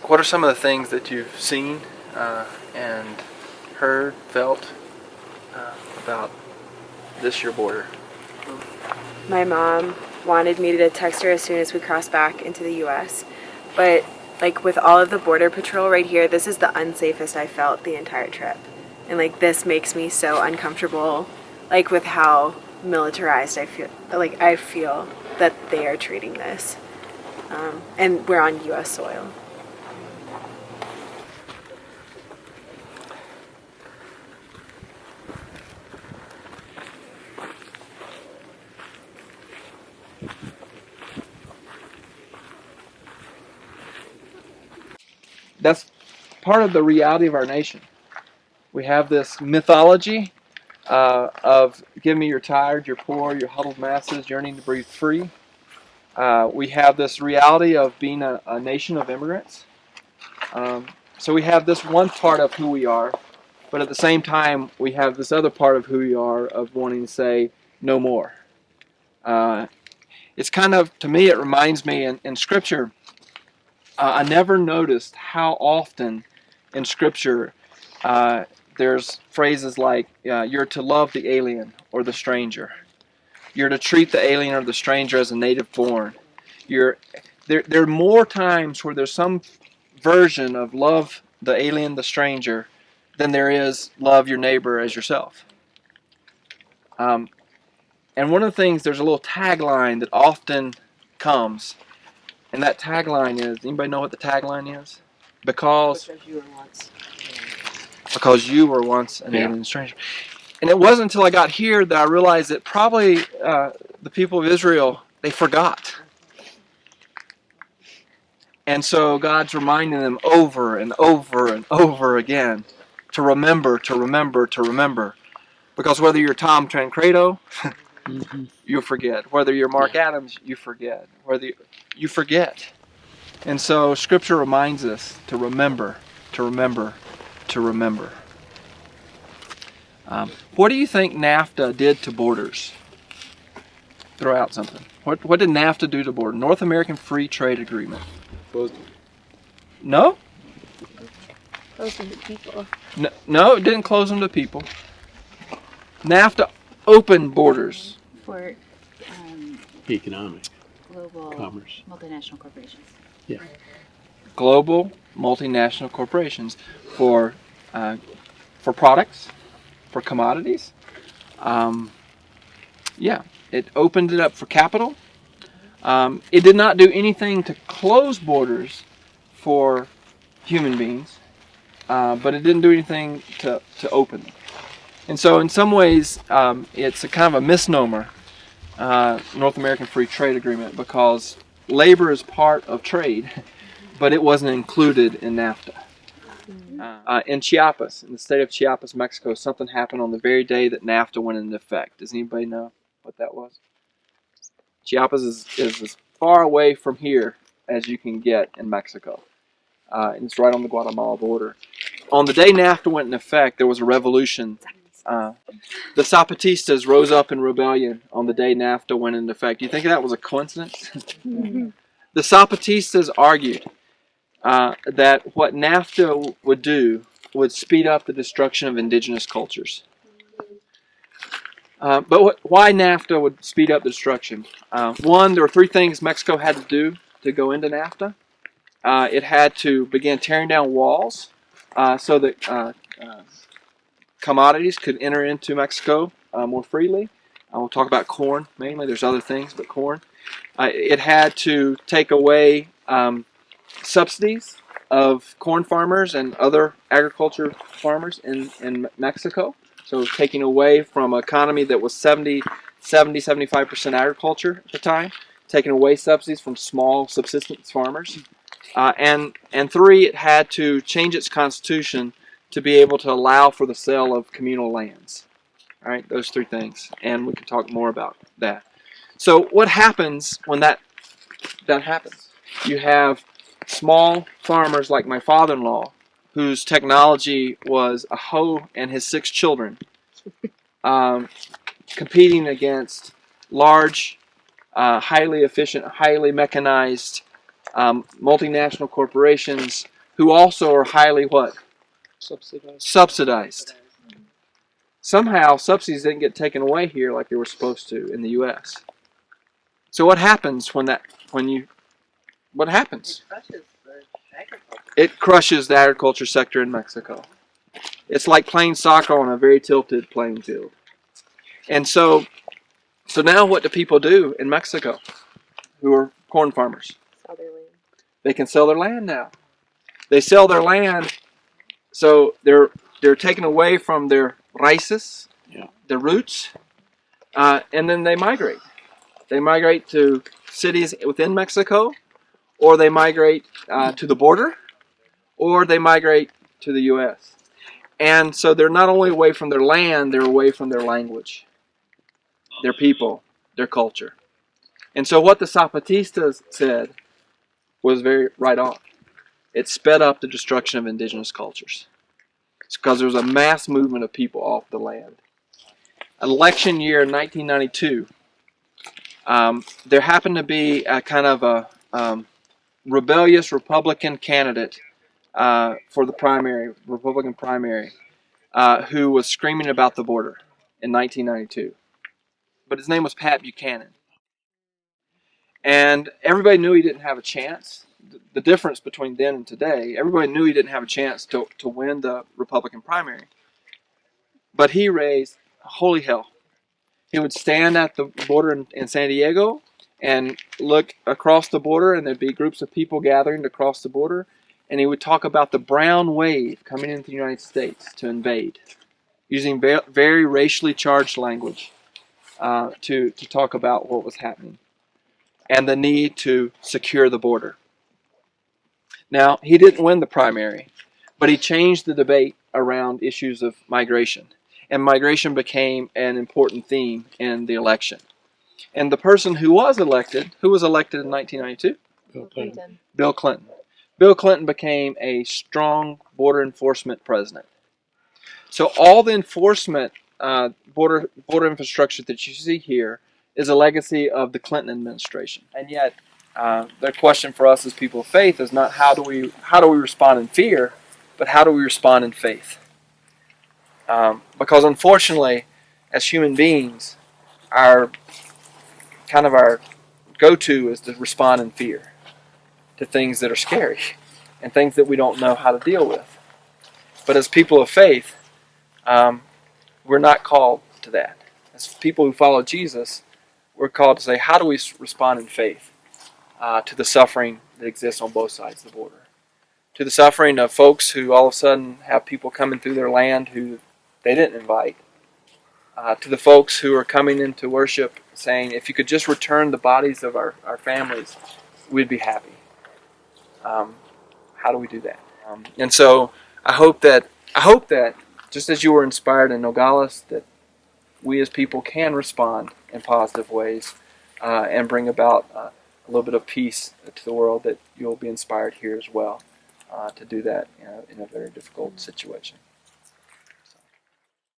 what are some of the things that you've seen and heard, felt about this year border? My mom wanted me to text her as soon as we crossed back into the U.S., but like with all of the border patrol right here, this is the unsafest I felt the entire trip. And like this makes me so uncomfortable, like with how militarized I feel that they are treating this. And we're on U.S. soil. That's part of the reality of our nation. We have this mythology of give me your tired, your poor, your huddled masses yearning to breathe free. We have this reality of being a nation of immigrants. So we have this one part of who we are, but at the same time we have this other part of who we are of wanting to say no more. It's kind of, to me, it reminds me in Scripture, I never noticed how often in Scripture there's phrases like you're to love the alien or the stranger. You're to treat the alien or the stranger as a native born. There are more times where there's some version of love the alien, the stranger, than there is love your neighbor as yourself. And one of the things, there's a little tagline that often comes, and that tagline is, anybody know what the tagline is? Because you were once an alien stranger. And it wasn't until I got here that I realized that probably the people of Israel, they forgot. And so God's reminding them over and over and over again to remember, to remember, to remember. Because whether you're Tom Tancredo, you forget. Whether you're Mark Adams, you forget. Whether you forget. And so Scripture reminds us to remember, to remember, to remember. What do you think NAFTA did to borders? Throw out something. What did NAFTA do to borders? North American Free Trade Agreement. No? Close them to people. No, it didn't close them to people. NAFTA opened borders. For economic global commerce, multinational corporations. Yeah. Global multinational corporations for products, for commodities. It opened it up for capital. It did not do anything to close borders for human beings, but it didn't do anything to open them. And so in some ways, it's a kind of a misnomer, North American Free Trade Agreement, because labor is part of trade, but it wasn't included in NAFTA. In Chiapas, in the state of Chiapas, Mexico, something happened on the very day that NAFTA went into effect. Does anybody know what that was? Chiapas is as far away from here as you can get in Mexico. And it's right on the Guatemala border. On the day NAFTA went into effect, there was a revolution. The Zapatistas rose up in rebellion on the day NAFTA went into effect. Do you think that was a coincidence? The Zapatistas argued that what NAFTA would do would speed up the destruction of indigenous cultures. But why NAFTA would speed up the destruction? One, there were three things Mexico had to do to go into NAFTA. It had to begin tearing down walls so that commodities could enter into Mexico more freely. We'll talk about corn mainly. There's other things, but corn. It had to take away subsidies of corn farmers and other agriculture farmers in Mexico. So taking away from an economy that was 75% agriculture at the time, taking away subsidies from small subsistence farmers. And three, it had to change its constitution to be able to allow for the sale of communal lands. All right, those three things. And we can talk more about that. So what happens when that happens? You have small farmers like my father-in-law, whose technology was a hoe and his 6 children, competing against large, highly efficient, highly mechanized multinational corporations who also are highly what? Subsidized. Somehow subsidies didn't get taken away here like they were supposed to in the U.S. So what happens what happens? It crushes the agriculture sector in Mexico. It's like playing soccer on a very tilted playing field. And so now what do people do in Mexico who are corn farmers? Sell their land. They can sell their land now. They sell their land, so they're taken away from their raíces, their roots, and then they migrate. They migrate to cities within Mexico, or they migrate to the border, or they migrate to the U.S. And so they're not only away from their land, they're away from their language, their people, their culture. And so what the Zapatistas said was very right on. It sped up the destruction of indigenous cultures. It's because there was a mass movement of people off the land. Election year 1992, there happened to be a kind of a rebellious Republican candidate for the Republican primary, who was screaming about the border in 1992. But his name was Pat Buchanan. And everybody knew he didn't have a chance. The difference between then and today, everybody knew he didn't have a chance to win the Republican primary. But he raised holy hell. He would stand at the border in San Diego and look across the border, and there'd be groups of people gathering to cross the border, and he would talk about the brown wave coming into the United States to invade, using very racially charged language to talk about what was happening and the need to secure the border. Now, he didn't win the primary, but he changed the debate around issues of migration. And migration became an important theme in the election. And the person who was elected in 1992? Bill Clinton. Bill Clinton. Bill Clinton became a strong border enforcement president. So all the enforcement, border infrastructure that you see here is a legacy of the Clinton administration. And yet, the question for us as people of faith is not how do we respond in fear, but how do we respond in faith? Because unfortunately, as human beings, our go-to is to respond in fear to things that are scary and things that we don't know how to deal with. But as people of faith, we're not called to that. As people who follow Jesus, we're called to say, how do we respond in faith to the suffering that exists on both sides of the border? To the suffering of folks who all of a sudden have people coming through their land who they didn't invite. To the folks who are coming into worship saying, if you could just return the bodies of our families, we'd be happy. How do we do that? And so I hope that just as you were inspired in Nogales, that we as people can respond in positive ways and bring about a little bit of peace to the world, that you'll be inspired here as well to do that in a very difficult situation.